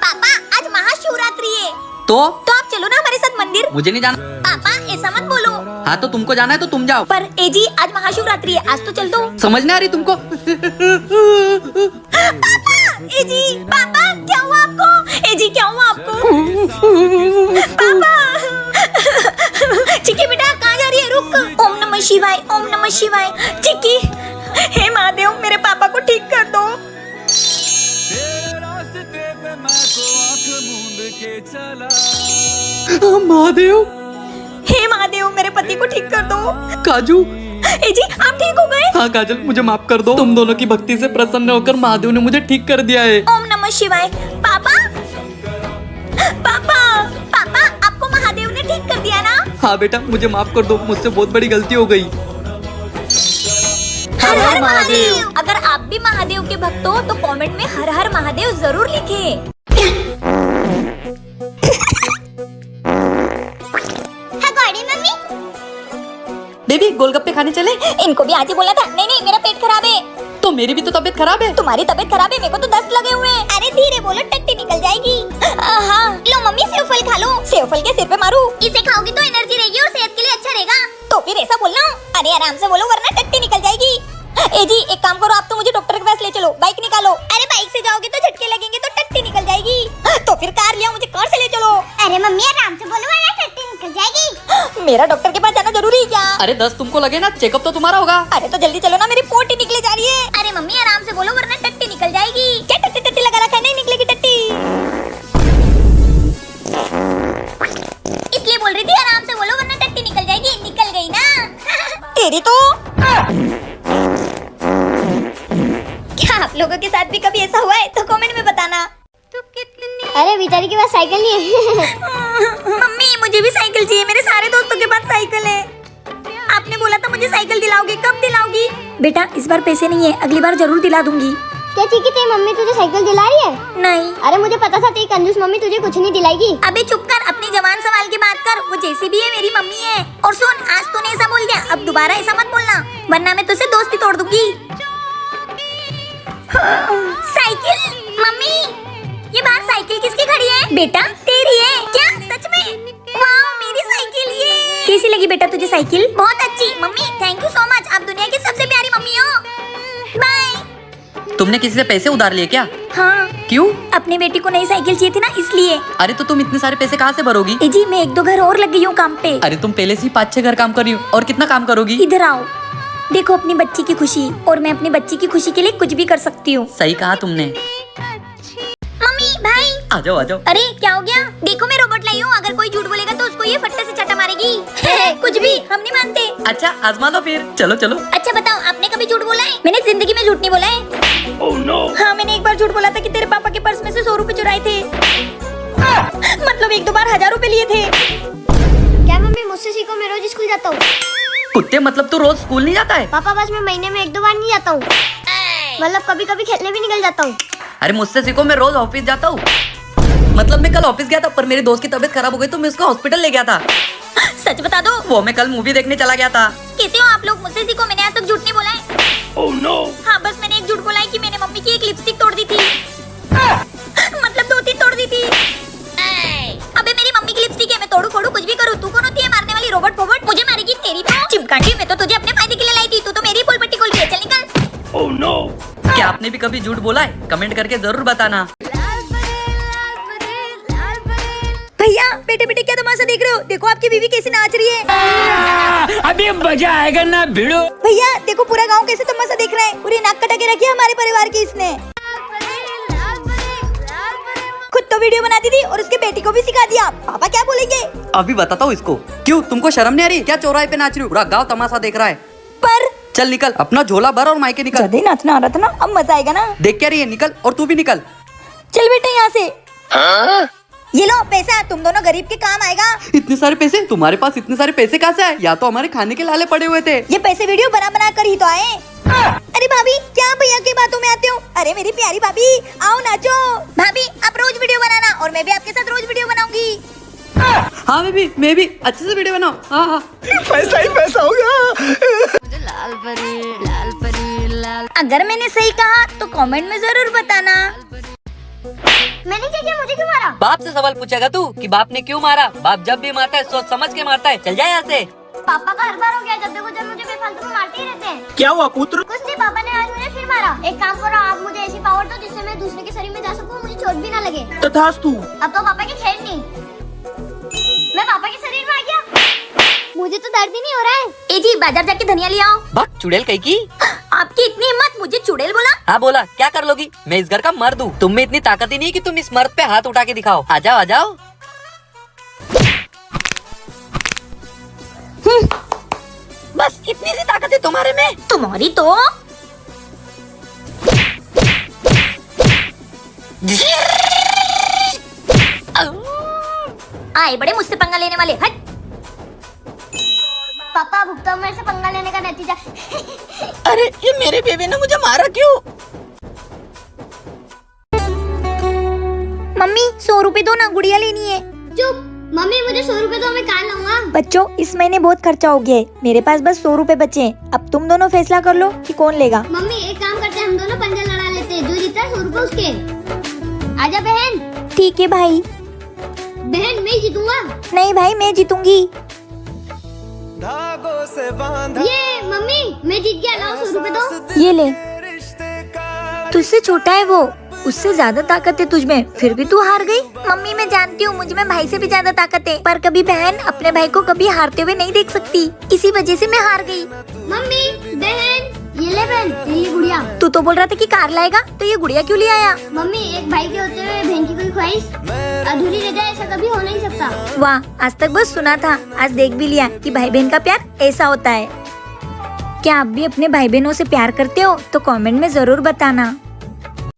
पापा आज महाशिवरात्रि है, तो आप चलो ना हमारे साथ मंदिर। मुझे नहीं जाना। पापा ऐसा मत बोलो। हाँ तो तुमको जाना है तो तुम जाओ। पर ए जी आज महाशिवरात्रि है, आज तो चल दो। समझ नहीं आ रही तुमको? पापा ए जी, पापा क्या हुआ आपको? ए जी क्या हुआ आपको? पापा चिक्की बेटा कहाँ जा रही है? रुक। ओम नमः शिवाय, ओम नमः शिवाय। चिक्की, हे महादेव मेरे पापा को ठीक कर दो। महादेव, हे महादेव मेरे पति को ठीक कर दो। काजू। ए जी आप ठीक हो गए? हाँ काजल, मुझे माफ कर दो। तुम दोनों की भक्ति से प्रसन्न होकर महादेव ने मुझे ठीक कर दिया है। ओम नमः शिवाय। पापा पापा पापा आपको महादेव ने ठीक कर दिया ना? हाँ बेटा, मुझे माफ कर दो, मुझसे बहुत बड़ी गलती हो गई। हर हर महादेव। अगर आप भी महादेव के भक्त हो तो कमेंट में हर हर महादेव जरूर लिखें। बेबी गोलगप्पे खाने चले? इनको भी आज ही बोला था। नहीं नहीं मेरा पेट खराब है। तो मेरी भी तो तबीयत खराब है। तुम्हारी तबीयत खराब है, मेरे को तो दस्त लगे हुए हैं। अरे धीरे बोलो, टट्टी निकल जाएगी। हाँ लो मम्मी सेव फल खा लो। सेव फल के सिर पे मारू? इसे खाओगी तो एनर्जी रहेगी और सेहत के लिए अच्छा रहेगा। तो फिर ऐसा बोलना। अरे आराम से बोलो वरना टट्टी निकल जाएगी। ए जी एक काम करो, आप तो मुझे डॉक्टर के पास ले चलो। बाइक निकालो। अरे बाइक से जाओगे तो झटके लगेंगे तो टट्टी निकल जाएगी। तो फिर कार लिया, मुझे कार से ले चलो। अरे मम्मी आराम से बोलो वरना टट्टी निकल जाएगी। मेरा डॉक्टर के पास जाना जरूरी है क्या? अरे 10 तुमको लगे ना, चेकअप तो तुम्हारा होगा। अरे तो जल्दी चलो ना, मेरी पोटी निकले जा रही है। अरे मम्मी आराम से बोलो वरना टट्टी निकल जाएगी। क्या टट्टी टट्टी लगा रखा है? नहीं निकलेगी टट्टी। इसलिए बोल रही थी आराम से बोलो वरना टट्टी निकल जाएगी। निकल गई ना। तेरी तो। क्या आप लोगों के साथ भी कभी ऐसा हुआ है तो कमेंट में बताना। अरे बेचारी के पास साइकिल नहीं है। मम्मी मुझे भी साइकिल चाहिए, मेरे सारे दोस्तों के पास साइकिल है। आपने बोला था मुझे साइकिल दिलाओगी, कब दिलाओगी? बेटा इस बार पैसे नहीं है, अगली बार जरूर दिला दूंगी। क्या ठीक है, तेरी मम्मी तुझे साइकिल दिला रही है? नहीं। अरे मुझे पता था तेरी कंजूस मम्मी तुझे कुछ नहीं दिलाएगी। अबे चुप कर, अपनी जबान संभाल के बात कर। वो जैसी भी है मेरी मम्मी है। और सुन, आज तूने ऐसा बोल दिया, अब दोबारा ऐसा मत बोलना वरना मैं तुझसे दोस्ती तोड़ दूंगी। साइकिल? मम्मी ये बाहर साइकिल किसकी खड़ी है? बेटा तेरी है क्या? सच में? वाह मेरी साइकिल ये। कैसी लगी बेटा तुझे साइकिल? बहुत अच्छी mummy, thank you so much. आप दुनिया की सबसे प्यारी मम्मी हो। बाय। तुमने किसी से पैसे उधार लिए क्या? हाँ। क्यों? अपनी बेटी को नई साइकिल चाहिए थी ना, इसलिए। अरे तो तुम इतने सारे पैसे कहाँ से भरोगी? ए जी मैं 1-2 घर और लग गई हूँ काम पे। अरे तुम पहले से ही 5-6 घर काम कर रही हो, और कितना काम करोगी? इधर आओ, देखो अपनी बच्ची की खुशी, और मैं अपनी बच्ची की खुशी के लिए कुछ भी कर सकती हूँ। सही कहा तुमने। मम्मी भाई आ जाओ आ जाओ। अरे क्या हो गया? देखो मैं रोबोट लाई हूँ, अगर कोई झूठ बोलेगा तो उसको ये फट्टे से चटा मारेगी। कुछ भी हम नहीं मानते। अच्छा आजमा लो फिर। चलो चलो। अच्छा बताओ, आपने कभी झूठ बोला है? मैंने जिंदगी में झूठ नहीं बोला है। Oh, no. हाँ मैंने एक बार झूठ बोला था कि तेरे पापा के पर्स में से 100 रुपए चुराए थे। मतलब 1-2 बार 1000 रुपए लिए थे। क्या मम्मी मुझसे सीखो, मैं रोज स्कूल जाता हूँ। कुत्ते, मतलब तू रोज स्कूल नहीं जाता है? पापा बस मैं महीने में 1-2 बार नहीं जाता हूँ, मतलब कभी कभी खेलने भी निकल जाता हूँ। अरे मुझसे सीखो, मैं रोज ऑफिस जाता हूँ। मतलब मैं कल ऑफिस गया था, पर मेरे दोस्त की तबीयत खराब हो गई तो मैं उसको हॉस्पिटल ले गया था। सच बता दो। वो मैं कल मूवी देखने चला गया था। कैसे हो आप लोग? मुझसे सीखो, मैंने आज तक झूठ नहीं बोला है। Oh, no. हाँ बस मैंने एक झूठ बोला है कि मैंने मम्मी की एक लिपस्टिक तोड़ दी थी। मतलब 2-3 तोड़ दी थी। अबे मेरी मम्मी की लिपस्टिक है, मैं तोड़ू फोड़ू कुछ भी करूँ। तू कौन होती है मारने वाली? रोबोट फोबट मुझे मारेगी तेरी तो। चिमकांडी, मैं तो तुझे अपने फायदे के लिए लाई थी, तू तो मेरी फुल पट्टी खोल रही है। चल निकल। Oh, no. क्या आपने भी कभी झूठ बोला है? कमेंट करके जरूर बताना। भैया बेटे बेटे क्या तमाशा देख रहे हो? देखो आपकी बीवी कैसी नाच रही है। अभी मजा आएगा ना भिड़ो। भैया देखो पूरा गांव कैसे तमाशा देख रहा है। पूरी नाक कटा के रखी है हमारे परिवार की इसने। खुद तो वीडियो बनाती थी और उसके बेटी को भी सिखा दिया। पापा क्या बोलेंगे? अभी बताता हूँ इसको। क्यों तुमको शर्म नहीं आ रही क्या? चौराहे पे नाच रही हो, पूरा गाँव तमाशा देख रहा है। पर चल निकल, अपना झोला भर और मायके निकल। ज्यादा नाचना आ रहा था ना, अब मजा आएगा ना। देख क्या रही है? निकल, और तू भी निकल। चल बेटा यहाँ से। ये लो पैसा, तुम दोनों गरीब के काम आएगा। इतने सारे पैसे? तुम्हारे पास इतने सारे पैसे कहाँ से आए? या तो हमारे खाने के लाले पड़े हुए थे। ये पैसे वीडियो बना बना कर ही तो आए। अरे भाभी क्या भैया की बातों में आते हो? अरे मेरी प्यारी भाभी आओ नाचो। भाभी आप रोज वीडियो बनाना और मैं भी आपके साथ रोज वीडियो बनाऊंगी। हाँ मैं भी अच्छे से वीडियो बनाओ। हाँ हाँ पैसा ही पैसा होगा। अगर मैंने सही कहा तो कमेंट में जरूर बताना। मैंने क्या किया? मुझे क्यों बाप से सवाल पूछेगा तू कि बाप ने क्यों मारा? बाप जब भी मारता है सोच समझ के मारता है। चल जाए यहाँ से। पापा का हर बार हो गया, जब देखो जब मुझे बेफालतू में मारते ही रहते हैं। क्या हुआ पुत्र? कुछ नहीं, पापा ने आज मुझे फिर मारा। एक काम करो, आप मुझे ऐसी पावर दो जिससे मैं दूसरे के शरीर में जा सकूं, मुझे चोट भी ना लगे। तथास्तु। अब तो पापा की खेल नहीं, मैं पापा के शरीर में आ गया। मुझे तो दर्द ही नहीं हो रहा है। ए जी, बाजार जाके धनिया ले आओ। बक चुड़ैल कहीं की। आपकी इतनी हिम्मत, मुझे चुड़ैल बोला? हाँ बोला, क्या कर लोगी? मैं इस घर का मर्द हूँ। तुम में इतनी ताकत ही नहीं कि तुम इस मर्द पे हाथ उठा के दिखाओ। आ जाओ आ जाओ। बस इतनी सी ताकत है तुम्हारे में। तुम्हारी तो आए बड़े मुझसे पंगा लेने वाले। हट। पापा भुगतान मेरे से पंगा लेने का नतीजा। अरे ये मेरे बेबी ने मुझे मारा क्यों? मम्मी 100 रुपए दो ना, गुड़िया लेनी है। चुप। मम्मी मुझे 100 रुपए दो, मैं कहाँ लाऊंगा? बच्चों, इस महीने बहुत खर्चा हो गया है, मेरे पास बस 100 रुपए बचे हैं। अब तुम दोनों फैसला कर लो कि कौन लेगा। मम्मी एक काम करते हैं, हम दोनों पंजा लड़ा लेते हैं, जो जीता 100 रुपए उसके। आजा बहन। ठीक है भाई। बहन मैं जीतूंगा। नहीं भाई, मैं जीतूंगी। धागों से बांधा ये मम्मी मैं जीत गया, लाओ 100 रुपए दो। ये ले। रिश्ते का तुझसे छोटा है वो, उससे ज्यादा ताकत है तुझमें, फिर भी तू हार गई। मम्मी मैं जानती हूँ मुझ में भाई से भी ज्यादा ताकत है, पर कभी बहन अपने भाई को कभी हारते हुए नहीं देख सकती, इसी वजह से मैं हार गई। मम्मी बहन ये ले बहन, ये गुड़िया। तू तो बोल रहा था कि कार लाएगा, तो ये गुड़िया क्यों ले आया? मम्मी एक भाई के होते हुए बहन की कोई ख्वाहिश अधूरी रह जाए, ऐसा कभी हो नहीं सकता। वाह, आज तक बस सुना था, आज देख भी लिया कि भाई बहन का प्यार ऐसा होता है। क्या आप भी अपने भाई बहनों से प्यार करते हो? तो कमेंट में जरूर बताना।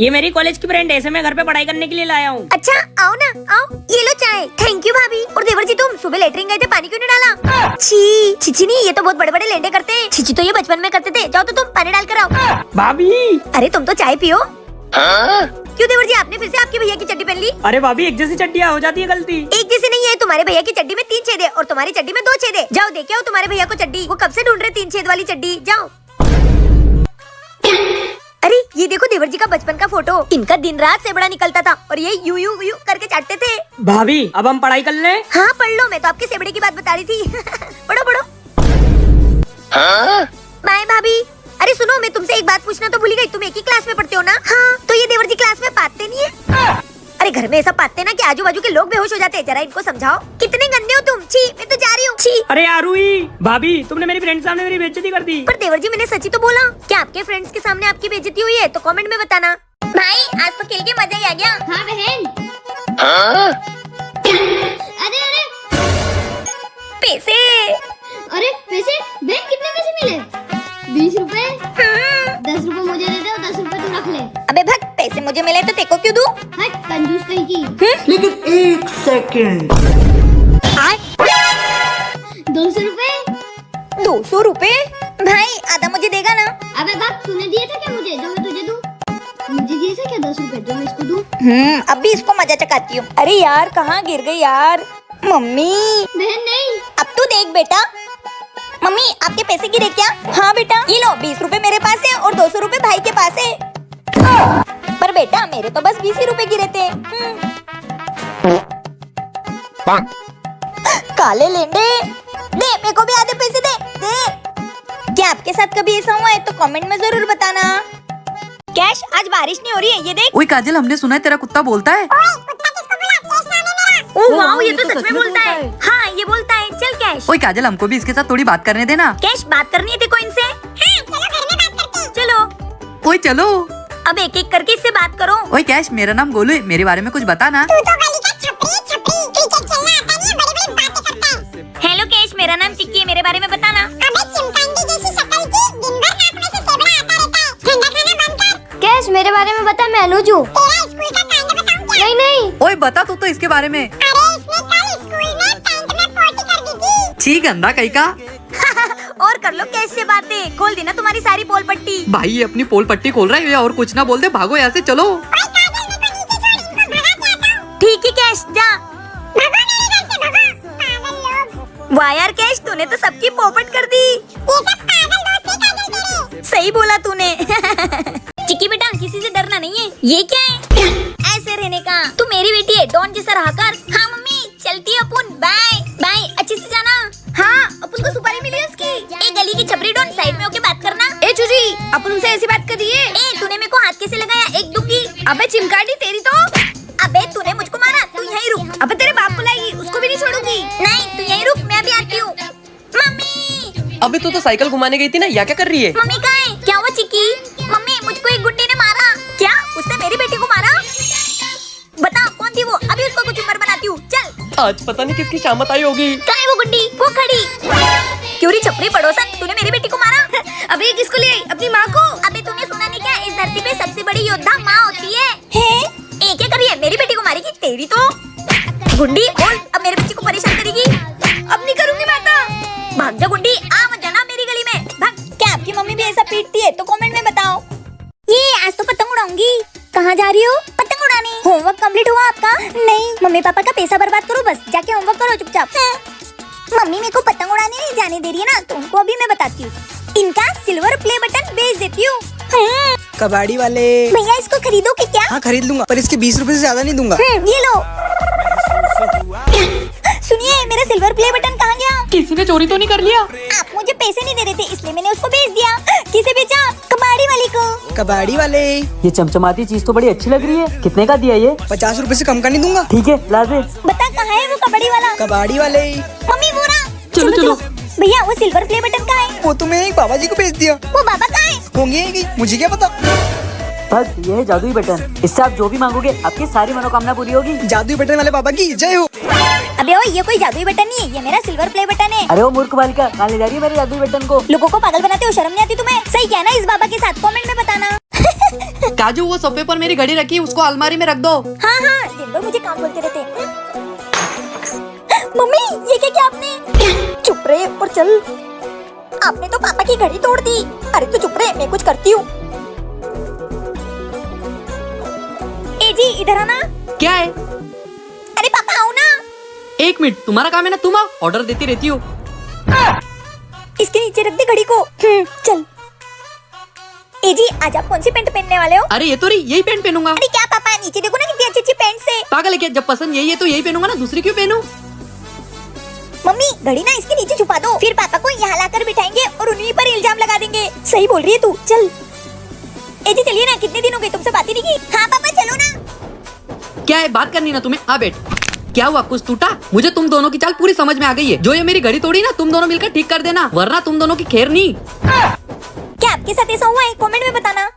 ये मेरी कॉलेज की फ्रेंड है, इसे मैं घर पे पढ़ाई करने के लिए लाया हूँ। अच्छा आओ ना, आओ, ये लो चाय। थैंक यू भाभी। और देवर जी, तुम सुबह लेटरिन गए थे, पानी क्यों नहीं डाला? छी छी नहीं, ये तो बहुत बड़े बड़े लेंडे करते हैं। छी तो ये बचपन में करते थे। जाओ तो तुम पानी डाल कर आओ। भाभी। अरे तुम तो चाय पियो। क्यों देवर जी, आपने फिर से आपके भैया की चड्डी पहन ली? अरे भाभी, एक जैसी चड्डियाँ हो जाती है गलती। एक जैसे नहीं है, तुम्हारे भैया की चड्डी में 3 छेद है और तुम्हारी चड्डी में 2 छेद है। जाओ देखे आओ तुम्हारे भैया को चड्डी, वो कब से ढूंढ रहे 3 छेद वाली चड्डी। जाओ। अरे ये देखो देवर जी का बचपन का फोटो, इनका दिन रात से बड़ा निकलता था और ये यू यू यू करके चाटते थे। भाभी अब हम पढ़ाई कर लें? हाँ पढ़ लो, मैं तो आपके सेबड़े की बात बता रही थी। पढ़ो पढ़ो। बाय भाभी। अरे सुनो, मैं तुमसे एक बात पूछना तो भूल गई, तुम एक ही क्लास में पढ़ते हो ना? हाँ, तो ये देवर जी क्लास में पाते नहीं है? अरे घर में ऐसा पाते ना कि आजू बाजू के लोग बेहोश हो जाते हैं, जरा इनको समझाओ। कितने गंदे हो तुम। छी, मैं तो जा रही हूँ। छी। अरे यार हुई भाभी, तुमने मेरी फ्रेंड सामने मेरी बेइज्जती कर दी। पर देवर जी मैंने सच्ची तो बोला। क्या आपके फ्रेंड्स के सामने आपकी बेइज्जती हुई है? तो कमेंट में बताना। भाई आज तो खेल के मजा ही आ गया। हाँ बहन। अरे अरे पैसे। अरे पैसे बहन, कितने पैसे मिले? 20 रुपए। 10 रुपए मुझे दे दो, 10 रुपए तू रख ले। अबे भग, पैसे मुझे मिले तो तेको क्यों दूं? हट कंजूस कहीं की। लेकिन एक सेकंड। 200 रुपए। 200 रुपए? भाई आधा मुझे देगा ना? अबे बाप, तूने दिए थे क्या मुझे, जो मैं तुझे दूं? मुझे दिए थे क्या 10 रुपए, जो मैं इसको दूं? अब भी इसको मजा चकाती हूँ। अरे यार कहाँ गिर गई यार। मम्मी। बहन नहीं। अब तू देख बेटा। मम्मी आपके पैसे गिरे क्या? हाँ बेटा, ये लो 20 रुपए मेरे पास है और 200 रुपए भाई के पास है। पर बेटा मेरे तो बस 20 ही रुपए गिरे थे। काले लेंडे, दे मेरे को भी आधे पैसे दे। क्या आपके साथ कभी ऐसा हुआ है? तो कमेंट में जरूर बताना। कैश, आज बारिश नहीं हो रही है, ये देख। ओए काजल, हमने सुना है तेरा कुत्ता बोलता है। ओह वाओ, ये तो सच में बोलता है। हाँ ये बोलता है। चल कैश। ओए काजल, हमको भी इसके साथ थोड़ी बात करने देना। कैश बात करनी है तेको इनसे? हाँ, चलो घर में बात करते हैं। चलो। ओए चलो। अब एक एक करके इससे बात करो। ओए कैश, मेरा नाम गोलू है, मेरे बारे में कुछ बता ना। तू तो गली का छपरी छपरी, क्रिकेट खेलना आता नहीं, बड़ी-बड़ी बातें करता है। हेलो कैश, मेरा नाम चिक्की है, मेरे बारे में बताना। अबे चिंपांजी जैसी शक्ल की, दिन भर नाक में से सेवड़ा आता रहता है। ठंडा खाना बंद कर। कैश मेरे बारे में बता, मैं अनुज हूँ। तेरा स्कूल का कांड बताऊं क्या? नहीं नहीं। ओए बता तू तो इसके बारे में। अरे इसने कल स्कूल में पैंट में पोटी कर दी थी। छी गंदा कहीं का। और कर लो कैश से बातें, खोल देना तुम्हारी सारी पोल पट्टी। भाई ये अपनी पोल पट्टी खोल रहा है, और कुछ ना बोल दे, भागो यहाँ से, चलो। ठीक है कैश, जा। वाह यार कैश, तूने तो सबकी पोपट कर दी। ये सब पागल दोस्त हैं। सही बोला तूने। चिक्की बेटा, किसी से डरना नहीं है। ये क्या है? ऐसे रहने का। तू मेरी बेटी है, ये डॉन जैसा रहा कर। हाँ मम्मी चलती है अपन, बाय बाय, अच्छे से जाना। हाँ अपन को सुपारी मिली उसकी। ए गली की छपरी डॉन, साइड में होके बात करना। ए चूजी, अपन उनसे ऐसी बात कर रही है। ए तूने मेरे को हाथ कैसे लगाया, एक दूंगी। अबे चिमकाटी तेरी तो। अबे तूने मुझको मारा, तू यहीं रुक। अबे तेरे बाप को लाएगी, उसको भी नहीं छोड़ूंगी। नहीं तू यहीं रुक, मैं भी आती हूँ। मम्मी अबे तू तो साइकिल घुमाने गई थी ना, यहाँ क्या कर रही है? मम्मी कहाँ है? क्या हुआ चिक्की? मम्मी मुझको एक गुड्डी ने मारा। क्या उसने मेरी बेटी को मारा? बता कौन थी वो, अभी उसको कुछ उम्र बनाती हूँ। चल आज पता नहीं किसकी शामत आई होगी। कहाँ है वो गुड्डी? वो खड़ी। क्यों री छपरी पड़ोसन, तूने मेरी बेटी को मारा? अबे ये किसको ले आई? अपनी माँ को। अबे तूने सुना नहीं क्या, इस धरती पे सबसे बड़ी योद्धा माँ होती है। एक क्या करिए, मेरी बेटी को मारेगी तेरी तो। गुड्डी बोल, अब मेरे बच्ची को परेशान करेगी। अब नहीं करूंगी माता। भाग जा गुड्डी, आ मत जाना मेरी गली में, भाग। क्या आपकी मम्मी भी ऐसा पीटती है तो कमेंट में बताओ। ये आज तो पतंग उड़ाऊंगी। कहाँ जा रही हो? पतंग उड़ाने। होमवर्क कंप्लीट हुआ आपका? नहीं, मम्मी पापा का पैसा बर्बाद करो, बस जाके होमवर्क करो चुपचाप। मम्मी मेरे को पतंग उड़ाने नहीं जाने दे रही है ना, तो उनको अभी मैं बताती हूँ। इनका सिल्वर प्ले बटन बेच देती हूँ। कबाड़ी वाले। भैया इसको खरीदोगे क्या? हाँ खरीद लूंगा, पर इसके 20 रुपए से ज्यादा नहीं दूंगा। ये लो। सुनिए मेरा सिल्वर प्ले बटन कहाँ गया? किसी ने चोरी तो नहीं कर लिया? आप मुझे पैसे नहीं दे रहे थे, इसलिए मैंने उसको बेच दिया। किसे बेचा? कबाड़ी वाली को। कबाड़ी वाले। ये चमचमाती चीज तो बड़ी अच्छी लग रही है, कितने का दिया ये? 50 रुपए से कम का नहीं दूंगा। ठीक है ला दे। बता कहाँ है वो कबाड़ी वाला? कबाड़ी वाले। मम्मी वो रहा। चलो। भैया वो सिल्वर प्ले बटन कहाँ है? वो तो मैंने एक बाबा जी को बेच दिया। वो बाबा कहाँ है? होंगे मुझे क्या पता। बस ये है जादुई बटन, इससे आप जो भी मांगोगे आपकी सारी मनोकामना पूरी होगी। जादुई बटन वाले बाबा की जय हो। अबे ओ ये कोई जादुई बटन नहीं है, ये मेरा सिल्वर प्ले बटन है। अरे वो मूर्ख बालिका, कहाँ ले जा रही है मेरे जादुई बटन को? लोगों को पागल बनाते हो, शर्म नहीं आती तुम्हें? सही क्या है ना इस बाबा के साथ, कमेंट में बताना। काजू वो सोफे पर मेरी घड़ी रखी है, उसको अलमारी में रख दो। हाँ हाँ दिन भर मुझे काम बोलते रहते हैं। मम्मी ये क्या किया आपने? चुप रहे और चल। आपने तो पापा की घड़ी तोड़ दी। अरे तू चुप रहे, मैं कुछ करती हूँ। ए जी इधर आना। क्या है? अरे पापा आओ ना। 1 मिनट, तुम्हारा काम है ना, तुम आओ, ऑर्डर देती रहती हो। इसके नीचे रख दे घड़ी को। चल। ए जी आज आप कौन सी पैंट पहनने वाले हो? अरे ये तो रही, यही पैंट पहनूंगा। अरे क्या पापा, नीचे देखो ना कितनी अच्छी अच्छी पैंट है। पागल है क्या? जब पसंद यही है तो यही पहनूंगा ना, दूसरी क्यों पहनूं? मम्मी घड़ी ना इसके नीचे छुपा दो, फिर पापा को यहाँ लाकर बिठाएंगे और उन्हीं पर इल्जाम लगा देंगे। सही बोल रही है तू, चल। ए जी चलिए ना, कितने दिन हो गए तुमसे बात ही नहीं की। हाँ पापा चलो ना। क्या है, बात करनी ना तुम्हें? आ बैठ। क्या हुआ, कुछ टूटा? मुझे तुम दोनों की चाल पूरी समझ में आ गई है। जो ये मेरी घड़ी तोड़ी ना, तुम दोनों मिलकर ठीक कर देना, वरना तुम दोनों की खैर नहीं। क्या आपके साथ ऐसा हुआ है? कमेंट में बताना।